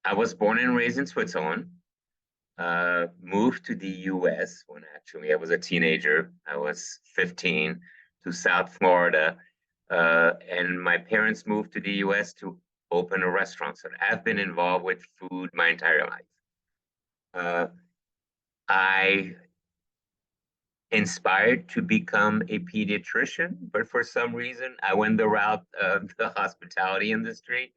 I was born and raised in Switzerland. Moved to the US when actually I was a teenager. I was 15 to South Florida. And my parents moved to the US to open a restaurant. So I've been involved with food my entire life. Uh, I inspired to become a pediatrician, but for some reason I went the route of the hospitality industry.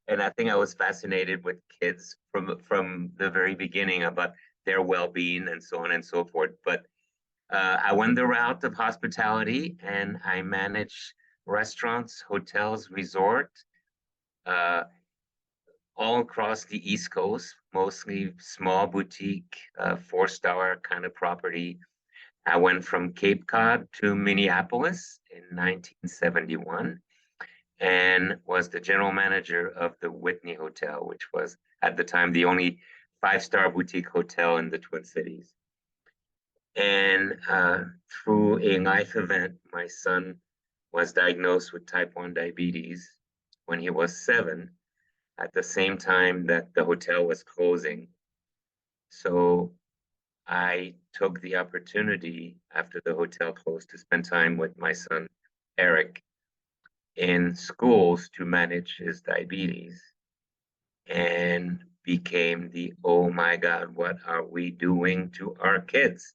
And I think I was fascinated with kids from the very beginning about their well-being and so on and so forth. But I went the route of hospitality and I managed restaurants, hotels, resort, uh, all across the East Coast, mostly small boutique, four-star kind of property. I went from Cape Cod to Minneapolis in 1971 and was the general manager of the Whitney Hotel, which was at the time the only five-star boutique hotel in the Twin Cities. And through a life event, my son was diagnosed with type 1 diabetes when he was 7, at the same time that the hotel was closing. So I took the opportunity after the hotel closed to spend time with my son, Eric, in schools to manage his diabetes and became the, oh my God, what are we doing to our kids?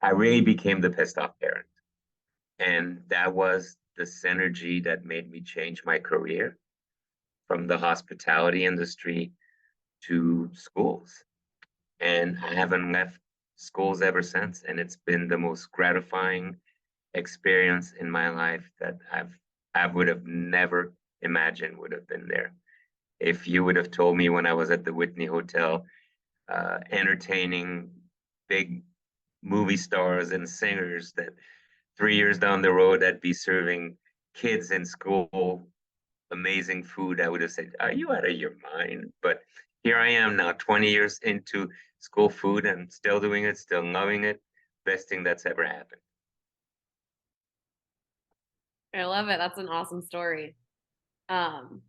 I really became the pissed off parent. And that was the synergy that made me change my career from the hospitality industry to schools. And I haven't left schools ever since. And it's been the most gratifying experience in my life that I would have never imagined would have been there. If you would have told me when I was at the Whitney Hotel, entertaining big movie stars and singers, that 3 years down the road I'd be serving kids in school amazing food, I would have said, "Are you out of your mind?" But here I am now, 20 years into school food and still doing it, still loving it. Best thing that's ever happened. I love it. That's an awesome story. Um,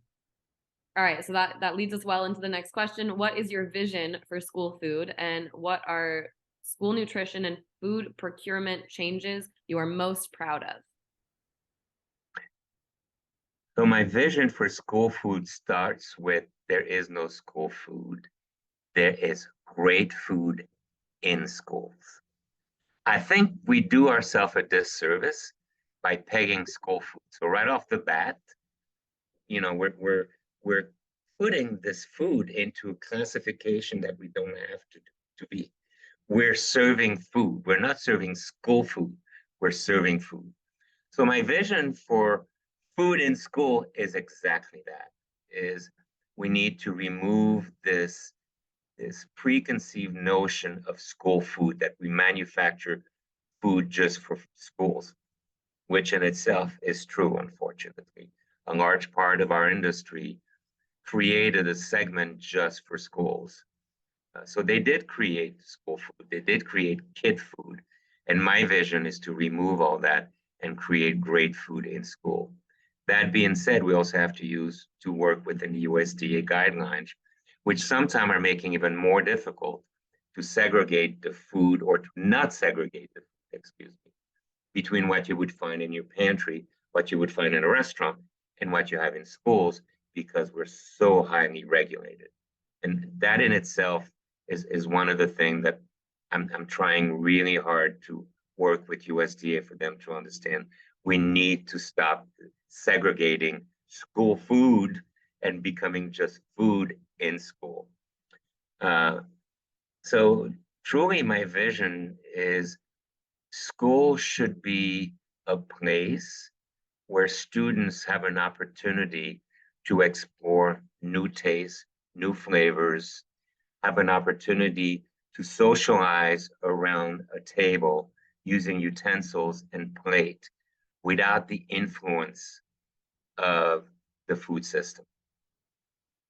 all right, so that leads us well into the next question. What is your vision for school food, and what are school nutrition and food procurement changes you are most proud of? So my vision for school food starts with there is no school food. There is great food in schools. I think we do ourselves a disservice by pegging school food. So right off the bat, we're putting this food into a classification that we don't have to be. We're serving food. We're not serving school food. We're serving food. So my vision for food in school is exactly that, is we need to remove this preconceived notion of school food, that we manufacture food just for schools, which in itself is true, unfortunately. A large part of our industry created a segment just for schools. So they did create school food, they did create kid food. And my vision is to remove all that and create great food in school. That being said, we also have to work within the USDA guidelines, which sometimes are making even more difficult to segregate the food, or to not segregate the food, excuse me, between what you would find in your pantry, what you would find in a restaurant, and what you have in schools, because we're so highly regulated. And that in itself is one of the things that I'm trying really hard to work with USDA for them to understand. We need to stop segregating school food and becoming just food in school. Uh, so truly my vision is school should be a place where students have an opportunity to explore new tastes, new flavors, have an opportunity to socialize around a table using utensils and plate without the influence of the food system,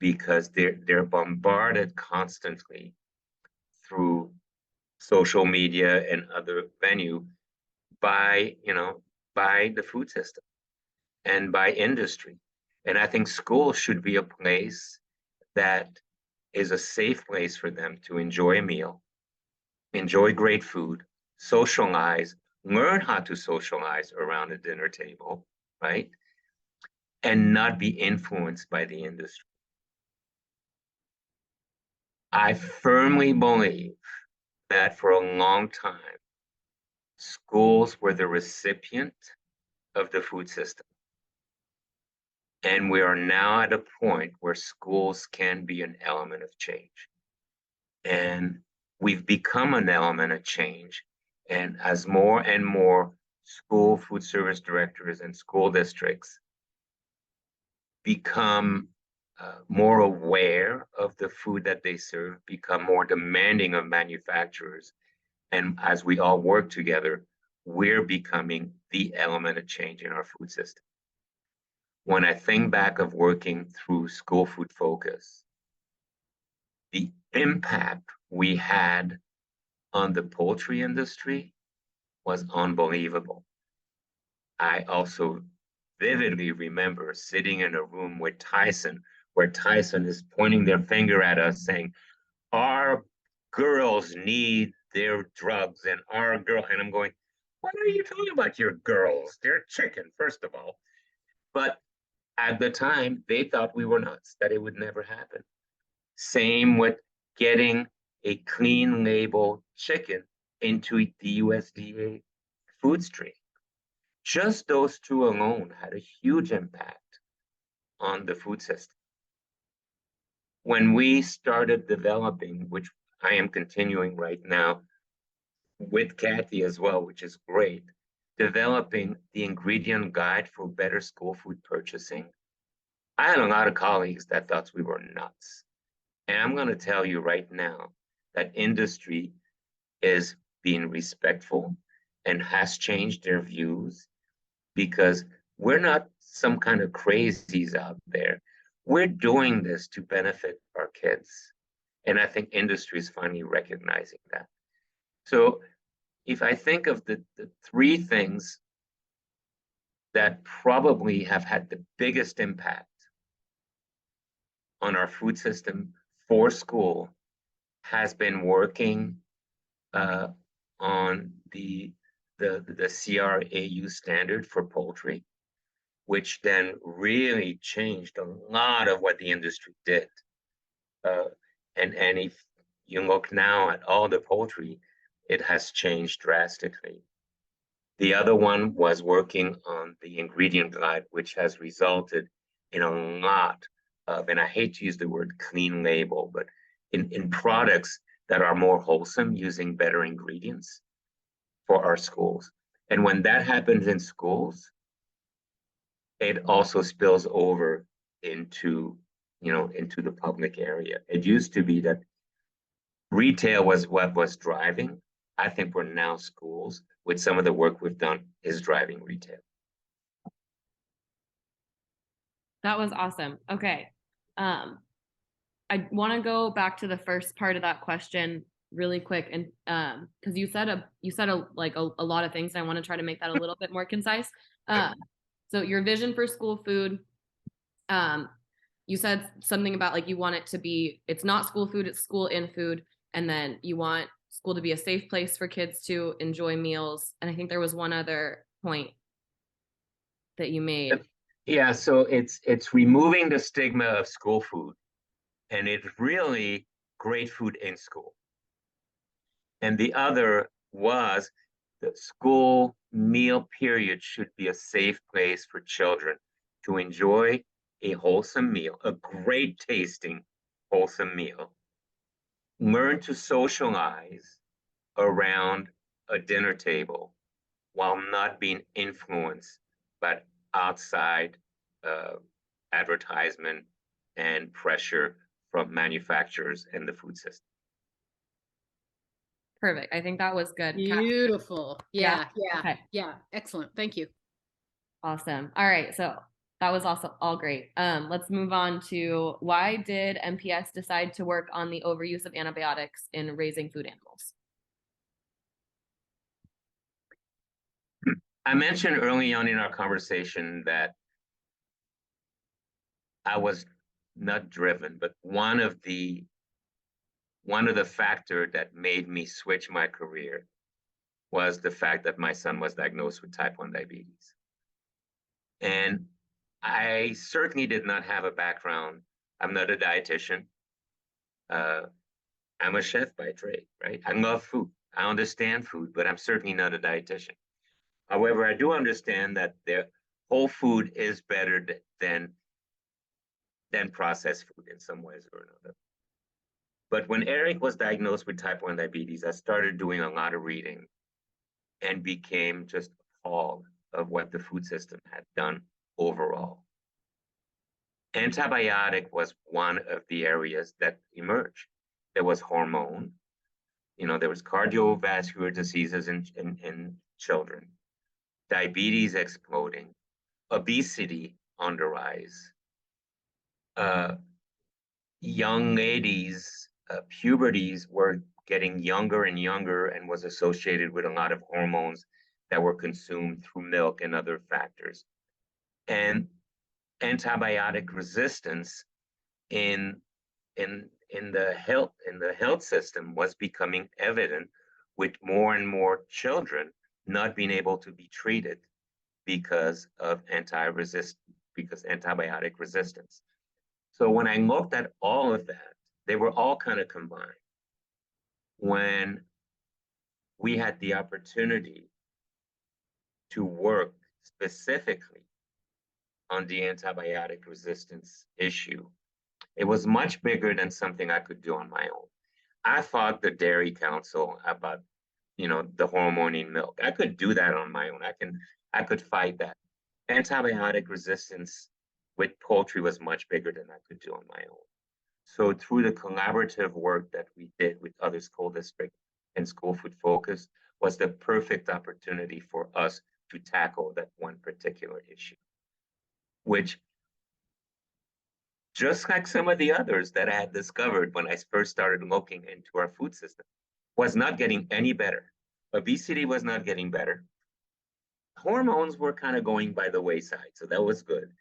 because they're bombarded constantly through social media and other venue by by the food system and by industry. And I think school should be a place that is a safe place for them to enjoy a meal, enjoy great food, socialize, learn how to socialize around a dinner table, right? And not be influenced by the industry. I firmly believe that for a long time, schools were the recipient of the food system. And we are now at a point where schools can be an element of change. And we've become an element of change. And as more and more school food service directors and school districts become more aware of the food that they serve, become more demanding of manufacturers, and as we all work together, we're becoming the element of change in our food system. When I think back of working through School Food Focus, the impact we had on the poultry industry was unbelievable. I also vividly remember sitting in a room with Tyson, where Tyson is pointing their finger at us saying, our girls need their drugs and and I'm going, what are you talking about your girls? They're chicken, first of all. But at the time, they thought we were nuts, that it would never happen. Same with getting a clean label chicken into the USDA food stream. Just those two alone had a huge impact on the food system. When we started developing, which I am continuing right now with Kathy as well, which is great, developing the ingredient guide for better school food purchasing, I had a lot of colleagues that thought we were nuts. And I'm going to tell you right now that industry is being respectful and has changed their views, because we're not some kind of crazies out there. We're doing this to benefit our kids. And I think industry is finally recognizing that. So if I think of the three things that probably have had the biggest impact on our food system for school, has been working on the CRAU standard for poultry, which then really changed a lot of what the industry did. And if you look now at all the poultry, it has changed drastically. The other one was working on the ingredient guide, which has resulted in a lot of, and I hate to use the word clean label, but in products that are more wholesome, using better ingredients for our schools. And when that happens in schools, it also spills over into, into the public area. It used to be that retail was what was driving. I think we're now schools, with some of the work we've done, is driving retail. That was awesome. Okay. I want to go back to the first part of that question really quick, and because you said a lot of things, and I want to try to make that a little bit more concise. So your vision for school food, you said something about like you want it to be, it's not school food, it's school in food, and then you want school to be a safe place for kids to enjoy meals. And I think there was one other point that you made. Yeah, so it's removing the stigma of school food, and it's really great food in school. And the other was the school meal period should be a safe place for children to enjoy a wholesome meal, a great tasting wholesome meal, learn to socialize around a dinner table while not being influenced by outside advertisement and pressure from manufacturers and the food system. Perfect. I think that was good. Beautiful. Yeah. Okay. Yeah. Excellent. Thank you. Awesome. All right. So that was also all great. Let's move on to, why did MPS decide to work on the overuse of antibiotics in raising food animals? I mentioned early on in our conversation that I was not driven, but one of the one of the factors that made me switch my career was the fact that my son was diagnosed with type 1 diabetes. And I certainly did not have a background. I'm not a dietitian. I'm a chef by trade, right? I love food. I understand food, but I'm certainly not a dietitian. However, I do understand that the whole food is better than processed food in some ways or another. But when Eric was diagnosed with type 1 diabetes, I started doing a lot of reading and became just appalled of what the food system had done overall. Antibiotic was one of the areas that emerged. There was hormone, there was cardiovascular diseases in children, diabetes exploding, obesity on the rise, young ladies, puberties were getting younger and younger and was associated with a lot of hormones that were consumed through milk and other factors. And antibiotic resistance in the health system was becoming evident, with more and more children not being able to be treated because of antibiotic resistance. So when I looked at all of that, they were all kind of combined. When we had the opportunity to work specifically on the antibiotic resistance issue, it was much bigger than something I could do on my own. I fought the Dairy Council about, the hormone in milk. I could do that on my own. I could fight that. Antibiotic resistance with poultry was much bigger than I could do on my own. So through the collaborative work that we did with other school districts and School Food Focus was the perfect opportunity for us to tackle that one particular issue, which, just like some of the others that I had discovered when I first started looking into our food system, was not getting any better. Obesity was not getting better. Hormones were kind of going by the wayside, so that was good.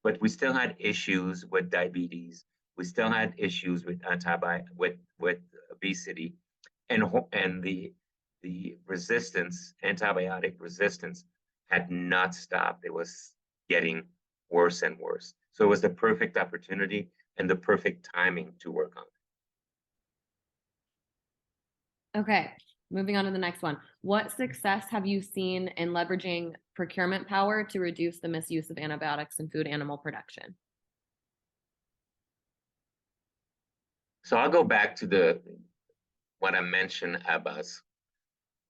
But we still had issues with diabetes. We still had issues with with obesity, and the resistance, antibiotic resistance, had not stopped. It was getting worse and worse. So it was the perfect opportunity and the perfect timing to work on it. Okay, moving on to the next one. What success have you seen in leveraging procurement power to reduce the misuse of antibiotics in food animal production? So I'll go back to what I mentioned about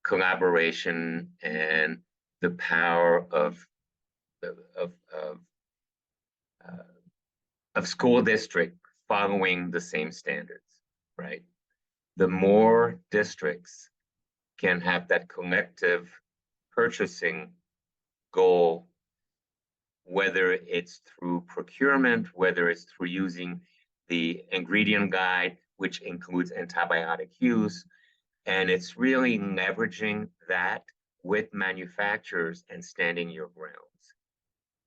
collaboration and the power of school district following the same standards, right? The more districts can have that collective purchasing goal, whether it's through procurement, whether it's through using the ingredient guide, which includes antibiotic use, and it's really leveraging that with manufacturers and standing your grounds,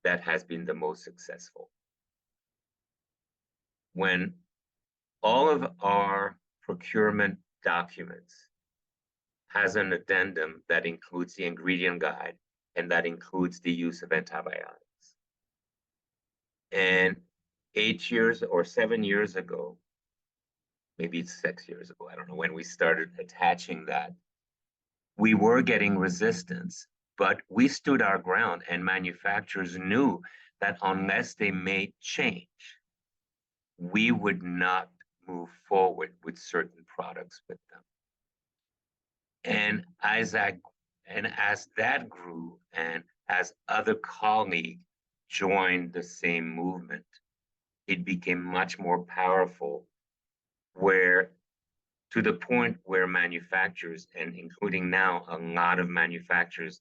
that has been the most successful. When all of our procurement documents has an addendum that includes the ingredient guide and that includes the use of antibiotics. And 8 years or 7 years ago, maybe it's 6 years ago, I don't know when we started attaching that, we were getting resistance, but we stood our ground and manufacturers knew that unless they made change, we would not move forward with certain products with them. And as that grew, and as other colleagues joined the same movement, it became much more powerful, where to the point where manufacturers, and including now a lot of manufacturers,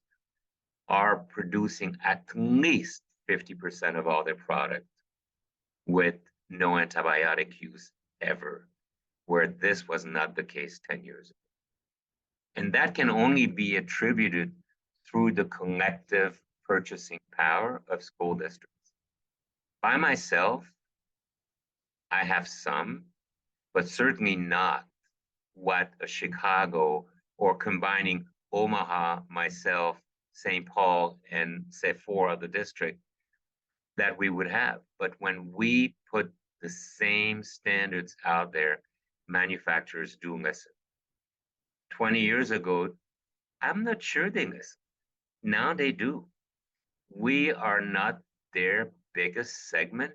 are producing at least 50% of all their product with no antibiotic use ever, where this was not the case 10 years ago. And that can only be attributed through the collective purchasing power of school districts. By myself, I have some, but certainly not what a Chicago or combining Omaha, myself, St. Paul, and say 4 other districts that we would have. But when we put the same standards out there, manufacturers do listen. 20 years ago, I'm not sure they listen. Now they do. We are not their biggest segment,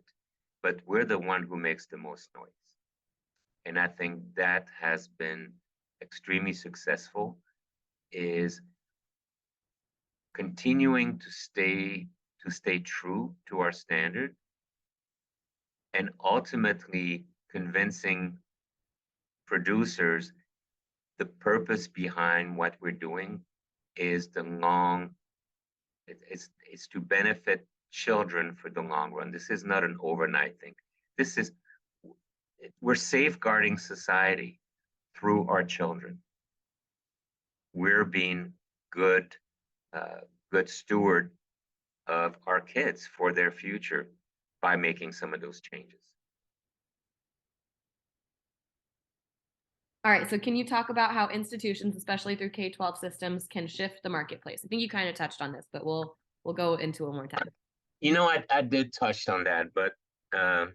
but we're the one who makes the most noise. And I think that has been extremely successful, is continuing to stay true to our standard and ultimately convincing producers the purpose behind what we're doing is it's to benefit children for the long run. This is not an overnight thing. We're safeguarding society through our children. We're being good steward of our kids for their future by making some of those changes. All right, so can you talk about how institutions, especially through K-12 systems, can shift the marketplace? I think you kind of touched on this, but we'll go into it one more time. You know, I did touch on that, but I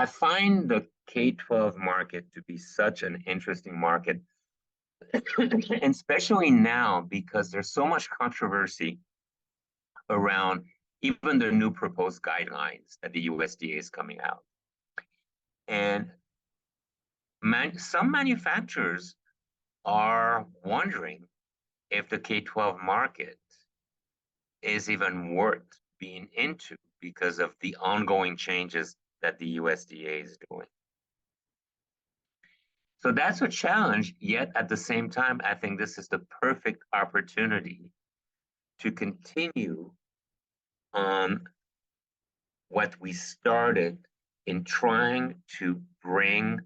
find the K-12 market to be such an interesting market, and especially now because there's so much controversy around even the new proposed guidelines that the USDA is coming out. And some manufacturers are wondering if the K-12 market is even worth being into because of the ongoing changes that the USDA is doing. So that's a challenge, yet at the same time, I think this is the perfect opportunity to continue on what we started in trying to bring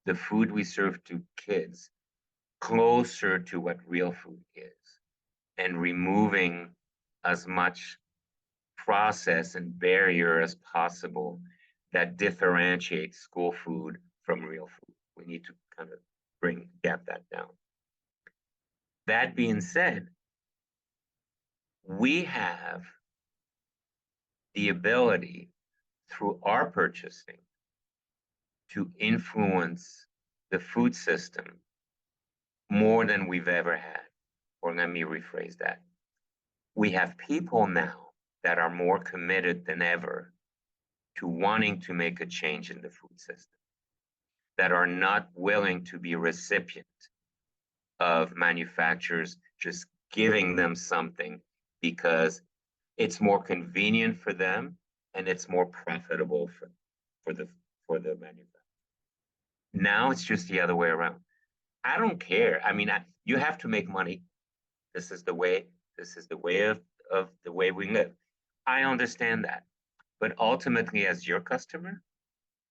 the food we serve to kids closer to what real food is and removing as much process and barrier as possible that differentiates school food from real food. We need to kind of gap that down. That being said, we have the ability through our purchasing to influence the food system more than we've ever had. Or let me rephrase that. We have people now that are more committed than ever to wanting to make a change in the food system, that are not willing to be recipient of manufacturers just giving them something because it's more convenient for them and it's more profitable for the manufacturer. Now it's just the other way around. I don't care. I mean, you have to make money. This is the way of the way we live. I understand that. But ultimately, as your customer,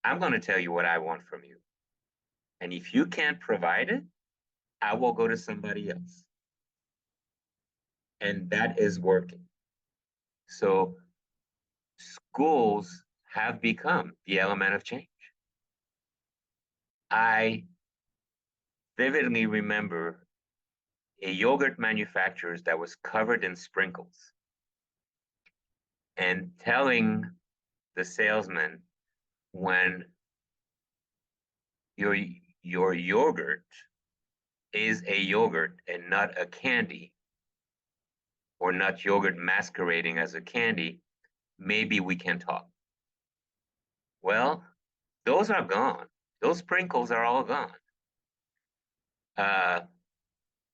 I'm going to tell you what I want from you. And if you can't provide it, I will go to somebody else. And that is working. So schools have become the element of change. I vividly remember a yogurt manufacturer that was covered in sprinkles and telling the salesman, when your yogurt is a yogurt and not a candy, or not yogurt masquerading as a candy, maybe we can talk. Well, those are gone. Those sprinkles are all gone.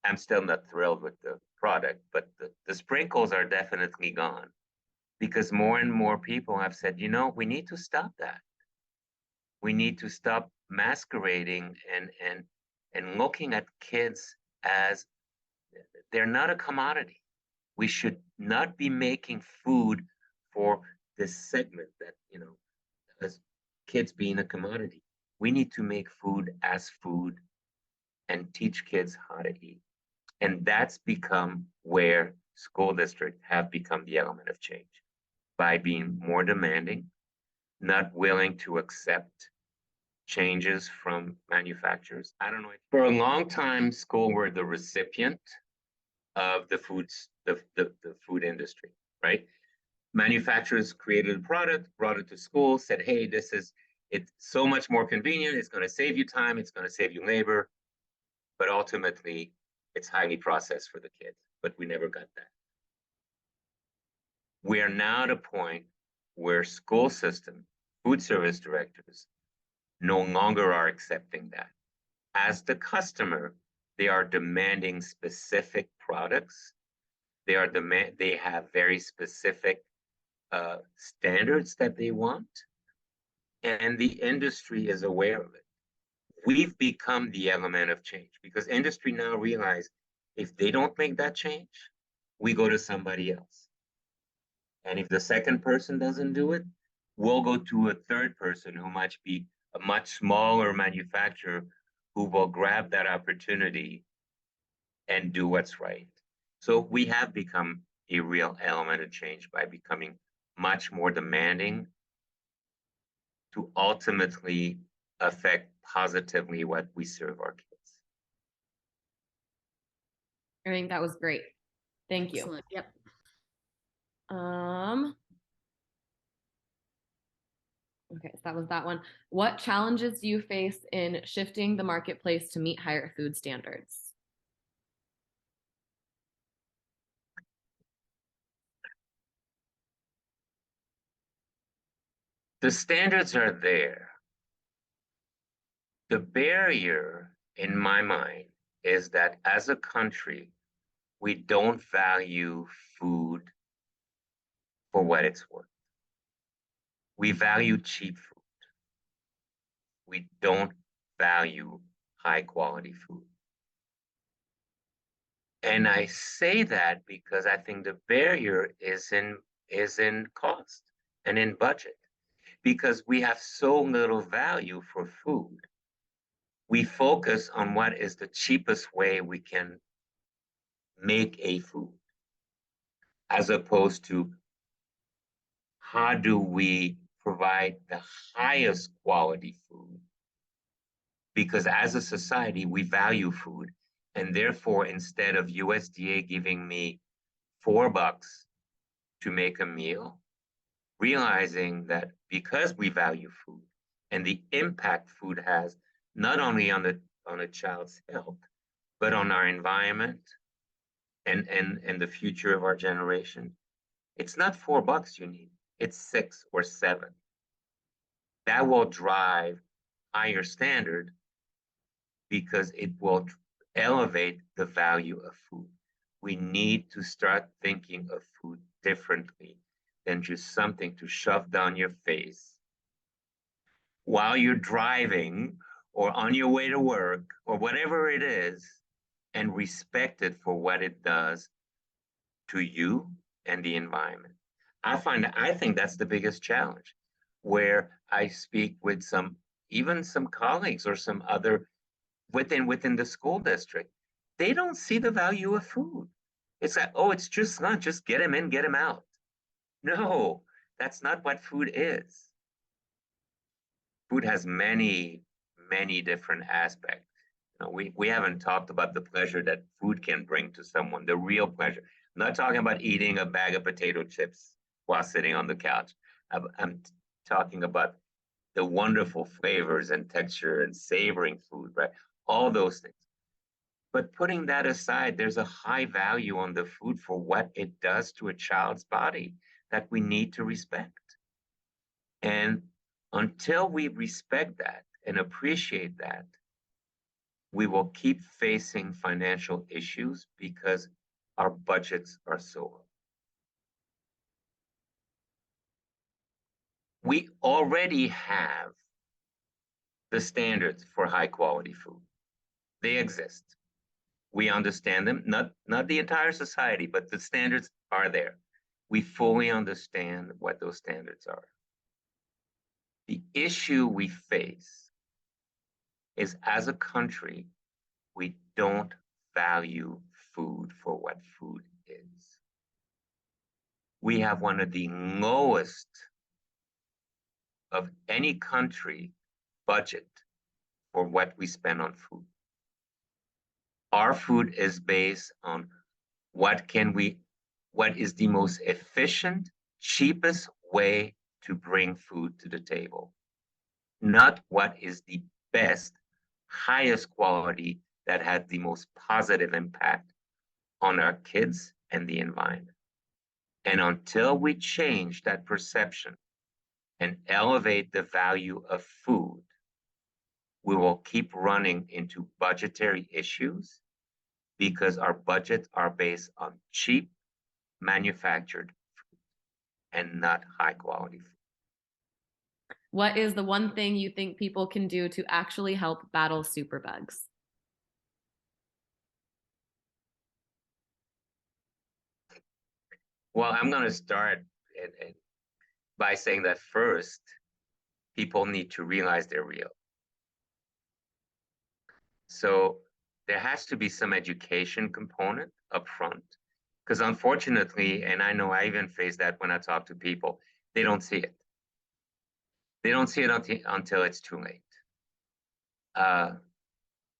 I'm still not thrilled with the product, but the sprinkles are definitely gone because more and more people have said, you know, we need to stop that. We need to stop masquerading and looking at kids as they're not a commodity. We should not be making food for this segment that, you know, as kids being a commodity. We need to make food as food and teach kids how to eat. And that's become where school districts have become the element of change by being more demanding, not willing to accept changes from manufacturers. I don't know. For a long time, school were the recipient of the food industry, right? Manufacturers created a product, brought it to school, said, hey, it's so much more convenient. It's going to save you time. It's going to save you labor. But ultimately, it's highly processed for the kids. But we never got that. We are now at a point where school system, food service directors no longer are accepting that. As the customer, they are demanding specific products. They have very specific standards that they want, and the industry is aware of it. We've become the element of change because industry now realize if they don't make that change, we go to somebody else. And if the second person doesn't do it, we'll go to a third person who might be a much smaller manufacturer who will grab that opportunity and do what's right. So we have become a real element of change by becoming much more demanding to ultimately affect positively what we serve our kids. I think that was great. Thank you. Excellent. Yep. Okay, so that was that one. What challenges do you face in shifting the marketplace to meet higher food standards? The standards are there. The barrier, in my mind, is that as a country, we don't value food for what it's worth. We value cheap food. We don't value high quality food. And I say that because I think the barrier is in cost and in budget. Because we have so little value for food, we focus on what is the cheapest way we can make a food, as opposed to how do we provide the highest quality food? Because as a society, we value food. And therefore, instead of USDA giving me $4 to make a meal, realizing that because we value food and the impact food has not only on a child's health, but on our environment and the future of our generation, it's not $4 you need, it's 6 or 7. That will drive higher standard because it will elevate the value of food. We need to start thinking of food differently than just something to shove down your face while you're driving or on your way to work or whatever it is, and respect it for what it does to you and the environment. I think that's the biggest challenge, where I speak with even some colleagues or some other within the school district. They don't see the value of food. It's like, oh, it's just lunch, just get them in, get them out. No, that's not what food is. Food has many, many different aspects. You know, we haven't talked about the pleasure that food can bring to someone, the real pleasure. I'm not talking about eating a bag of potato chips while sitting on the couch. I'm talking about the wonderful flavors and texture and savoring food, right? All those things. But putting that aside, there's a high value on the food for what it does to a child's body that we need to respect. And until we respect that and appreciate that, we will keep facing financial issues because our budgets are so low. We already have the standards for high quality food. They exist. We understand them, not the entire society, but the standards are there. We fully understand what those standards are. The issue we face is, as a country, we don't value food for what food is. We have one of the lowest of any country budget for what we spend on food. Our food is based on what is the most efficient, cheapest way to bring food to the table, not what is the best, highest quality that had the most positive impact on our kids and the environment. And until we change that perception and elevate the value of food, we will keep running into budgetary issues because our budgets are based on cheap manufactured food and not high quality food. What is the one thing you think people can do to actually help battle superbugs? Well, I'm going to start by saying that first, people need to realize they're real. So there has to be some education component up front, because unfortunately, and I know I even face that when I talk to people, they don't see it. They don't see it until it's too late.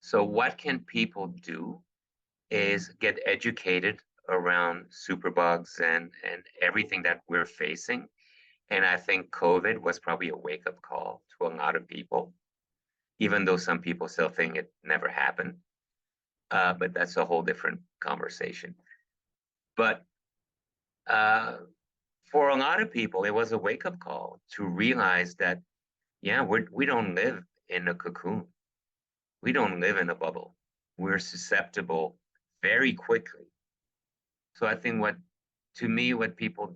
So what can people do is get educated around superbugs and everything that we're facing. And I think COVID was probably a wake-up call to a lot of people, even though some people still think it never happened. But that's a whole different conversation. But for a lot of people, it was a wake-up call to realize that, yeah, we don't live in a cocoon. We don't live in a bubble. We're susceptible very quickly. So I think what people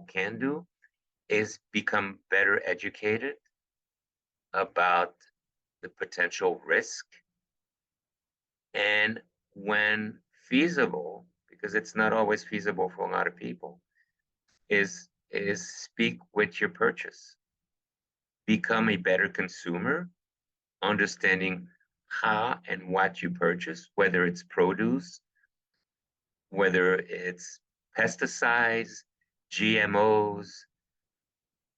can do is become better educated about the potential risk. And when feasible, because it's not always feasible for a lot of people, is speak with your purchase. Become a better consumer, understanding how and what you purchase, whether it's produce, whether it's pesticides, GMOs,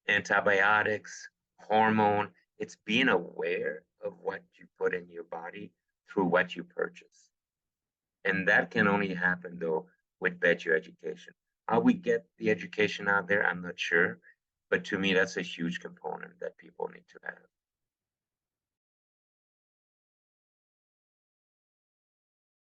antibiotics, hormone. It's being aware of what you put in your body through what you purchase. And that can only happen, though, with better education. How we get the education out there, I'm not sure. But to me, that's a huge component that people need to have.